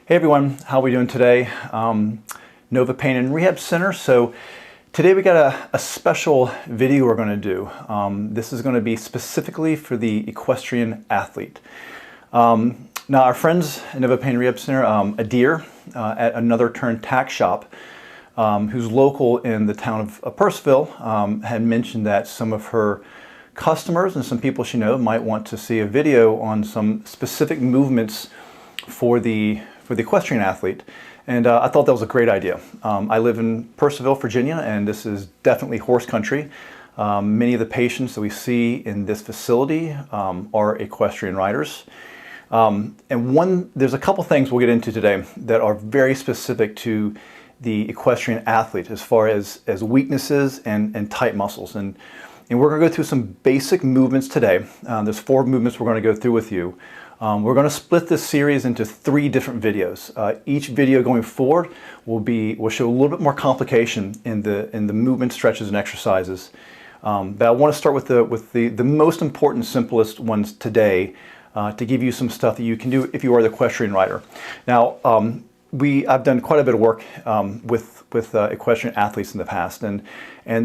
Hey everyone, how are we doing today? Nova Pain and Rehab Center. So today we got a special video we're going to do. This is going to be specifically for the equestrian athlete. Now our friends at Nova Pain and Rehab Center, Adir at Another Turn Tack Shop, who's local in the town of Purcellville, had mentioned that some of her customers and some people she knows might want to see a video on some specific movements for the equestrian athlete, and I thought that was a great idea. I live in Purcellville, Virginia, and this is definitely horse country. Many of the patients that we see in this facility are equestrian riders. There's a couple things we'll get into today that are very specific to the equestrian athlete as far as weaknesses and tight muscles. And we're going to go through some basic movements today. There's 4 movements we're going to go through with you. We're going to split this series into 3 different videos. Each video going forward will show a little bit more complication in the movement, stretches, and exercises. But I want to start with the most important, simplest ones today to give you some stuff that you can do if you are the equestrian rider. Now, I've done quite a bit of work with equestrian athletes in the past, and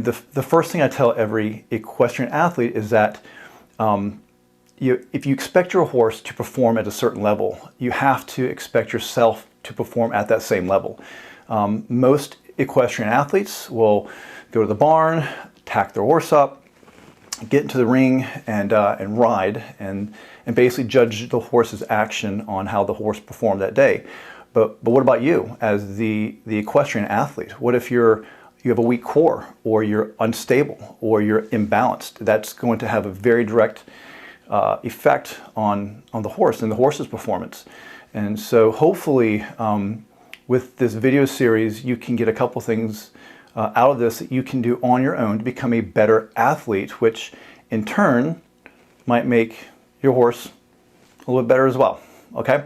the first thing I tell every equestrian athlete is that if you expect your horse to perform at a certain level, you have to expect yourself to perform at that same level. Most equestrian athletes will go to the barn, tack their horse up, get into the ring, and ride, and basically judge the horse's action on how the horse performed that day. But what about you as the equestrian athlete? What if you have a weak core, or you're unstable, or you're imbalanced? That's going to have a very direct effect on the horse and the horse's performance. And so hopefully with this video series you can get a couple things out of this that you can do on your own to become a better athlete, which in turn might make your horse a little bit better as well. Okay,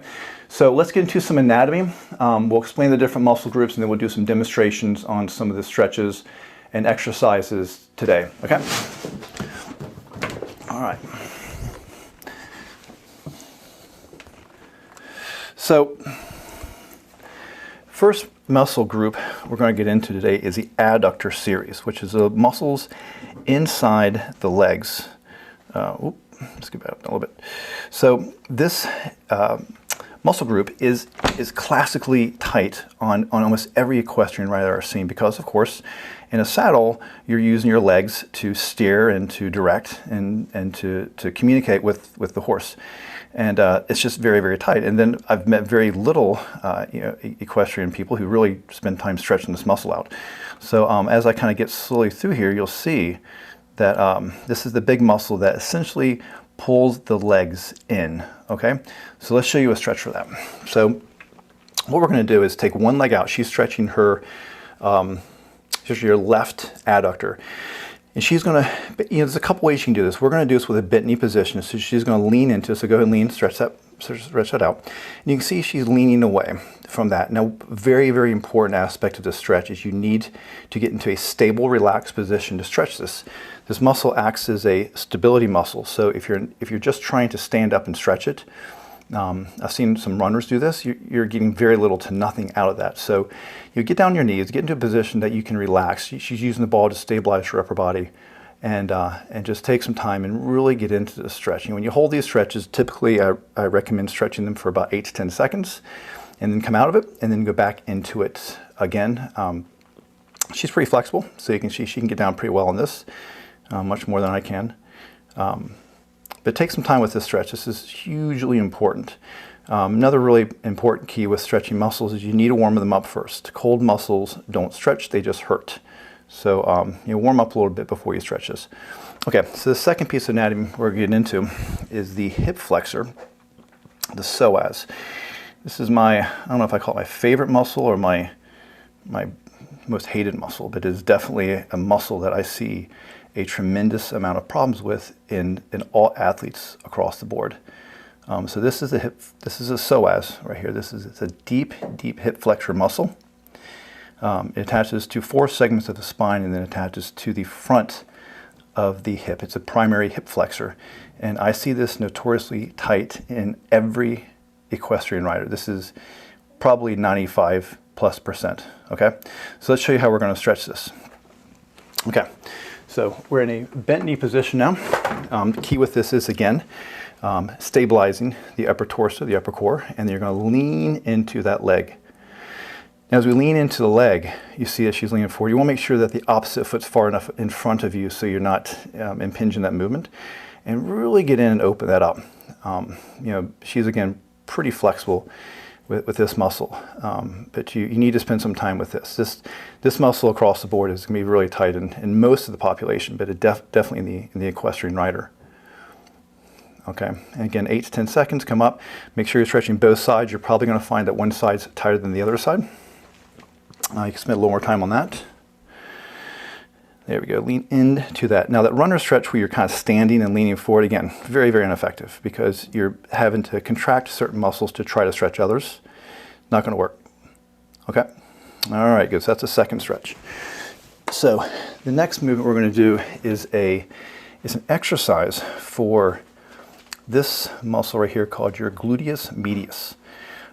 so let's get into some anatomy. We'll explain the different muscle groups, and then we'll do some demonstrations on some of the stretches and exercises today. Okay, all right. So, first muscle group we're going to get into today is the adductor series, which is the muscles inside the legs. Let's get back up a little bit. So this muscle group is classically tight on almost every equestrian rider I've seen, because of course in a saddle you're using your legs to steer and to direct and to communicate with the horse. And it's just very, very tight. And then I've met very little equestrian people who really spend time stretching this muscle out. So as I kind of get slowly through here, you'll see that this is the big muscle that essentially pulls the legs in. Okay, so let's show you a stretch for that. So what we're going to do is take one leg out. She's stretching her your left adductor. And she's going to, there's a couple ways you can do this. We're going to do this with a bent knee position. So she's going to lean into it. So go ahead and lean, stretch that out. And you can see she's leaning away from that. Now, very, very important aspect of this stretch is you need to get into a stable, relaxed position to stretch this. This muscle acts as a stability muscle. So if you're just trying to stand up and stretch it, I've seen some runners do this, you're getting very little to nothing out of that. So you get down on your knees, get into a position that you can relax. She's using the ball to stabilize her upper body, and just take some time and really get into the stretching. When you hold these stretches, typically I recommend stretching them for about 8 to 10 seconds, and then come out of it, and then go back into it again. She's pretty flexible, so you can see she can get down pretty well on this, much more than I can. But take some time with this stretch. This is hugely important. Another really important key with stretching muscles is you need to warm them up first. Cold muscles don't stretch, they just hurt. So warm up a little bit before you stretch this. Okay, so the second piece of anatomy we're getting into is the hip flexor, the psoas. This is I don't know if I call it my favorite muscle or my most hated muscle, but it is definitely a muscle that I see a tremendous amount of problems with in all athletes across the board. So this is a psoas right here. It's a deep hip flexor muscle. It attaches to 4 segments of the spine and then attaches to the front of the hip. It's a primary hip flexor, and I see this notoriously tight in every equestrian rider. This is probably 95+%. Okay, so let's show you how we're going to stretch this. Okay, so we're in a bent knee position now. The key with this is, again, stabilizing the upper torso, the upper core, and then you're going to lean into that leg. Now, as we lean into the leg, you see that she's leaning forward. You want to make sure that the opposite foot's far enough in front of you so you're not impinging that movement, and really get in and open that up. You know, she's, again, pretty flexible with this muscle, but you need to spend some time with this. This muscle across the board is going to be really tight in most of the population, but it definitely in the equestrian rider. Okay, and again, 8 to 10 seconds, come up. Make sure you're stretching both sides. You're probably going to find that one side's tighter than the other side. You can spend a little more time on that. There we go, lean into that. Now that runner stretch where you're kind of standing and leaning forward, again, very, very ineffective because you're having to contract certain muscles to try to stretch others. Not going to work. Okay, all right, good, so that's a second stretch. So the next movement we're going to do is an exercise for this muscle right here called your gluteus medius.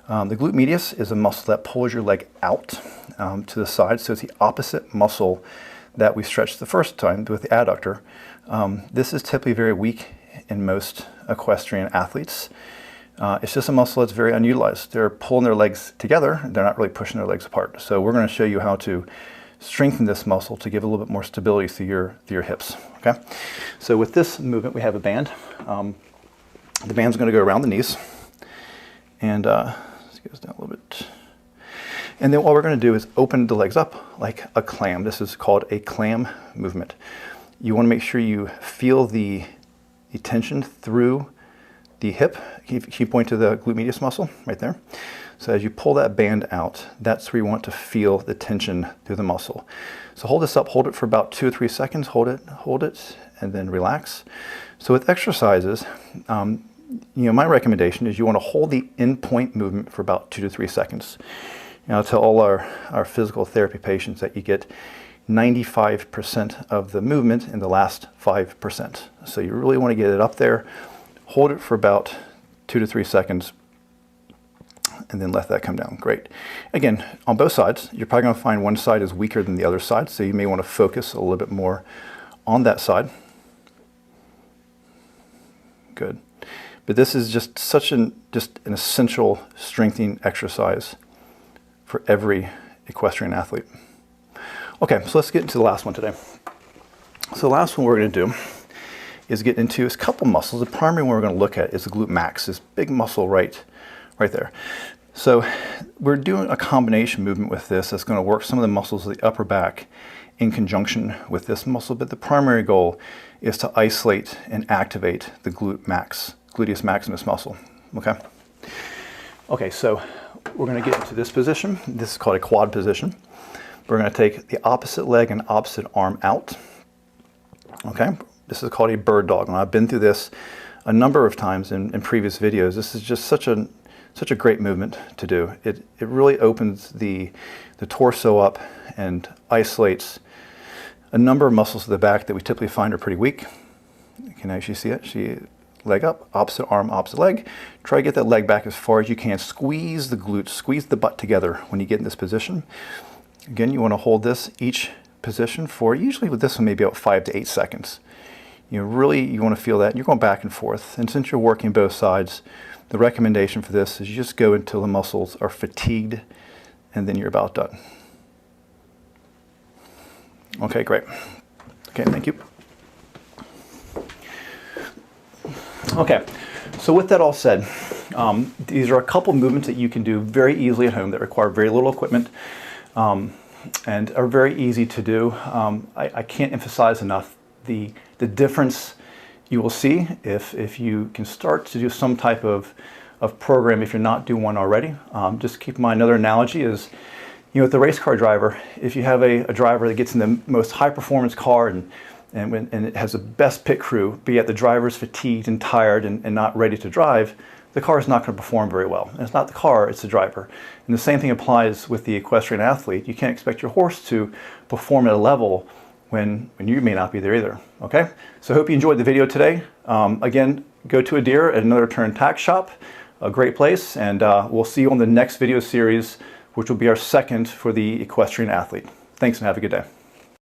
The glute medius is a muscle that pulls your leg out to the side, so it's the opposite muscle that we stretched the first time with the adductor. This is typically very weak in most equestrian athletes. It's just a muscle that's very unutilized. They're pulling their legs together, they're not really pushing their legs apart. So we're going to show you how to strengthen this muscle to give a little bit more stability through your hips. Okay, so with this movement we have a band. The band's going to go around the knees, and this goes down a little bit. And then what we're going to do is open the legs up like a clam. This is called a clam movement. You want to make sure you feel the tension through the hip. Keep point to the glute medius muscle right there. So as you pull that band out, that's where you want to feel the tension through the muscle. So hold this up, hold it for about 2 or 3 seconds, hold it, and then relax. So with exercises, you know, my recommendation is you want to hold the in point movement for about 2 to 3 seconds. You know, I tell all our physical therapy patients that you get 95% of the movement in the last 5%. So you really want to get it up there, hold it for about 2 to 3 seconds, and then let that come down. Great. Again, on both sides, you're probably going to find one side is weaker than the other side, so you may want to focus a little bit more on that side. Good. But this is just an essential strengthening exercise for every equestrian athlete. Okay, so let's get into the last one today. So the last one we're going to do is get into a couple muscles. The primary one we're going to look at is the glute max, this big muscle right there. So we're doing a combination movement with this that's going to work some of the muscles of the upper back in conjunction with this muscle, but the primary goal is to isolate and activate the gluteus maximus muscle. Okay, so we're going to get into this position. This is called a quad position. We're going to take the opposite leg and opposite arm out. Okay, this is called a bird dog, and I've been through this a number of times in previous videos. This is just such a great movement to do. It really opens the torso up and isolates a number of muscles of the back that we typically find are pretty weak. You can actually see it. Leg up, opposite arm, opposite leg. Try to get that leg back as far as you can. Squeeze the glutes, squeeze the butt together when you get in this position. Again, you want to hold this each position for, usually with this one, maybe about 5 to 8 seconds. You want to feel that. You're going back and forth. And since you're working both sides, the recommendation for this is you just go until the muscles are fatigued, and then you're about done. Okay, great. Okay, thank you. Okay, so with that all said, these are a couple movements that you can do very easily at home that require very little equipment and are very easy to do. I can't emphasize enough the difference you will see if you can start to do some type of program if you're not doing one already. Just keep in mind, another analogy is, with the race car driver, if you have a driver that gets in the most high performance car and it has the best pit crew, but yet the driver's fatigued and tired and not ready to drive, the car is not going to perform very well. And it's not the car, it's the driver. And the same thing applies with the equestrian athlete. You can't expect your horse to perform at a level when you may not be there either. Okay? So I hope you enjoyed the video today. Again, go to a deer at another turn tack shop. a great place, and we'll see you on the next video series, which will be our second for the equestrian athlete. Thanks and have a good day.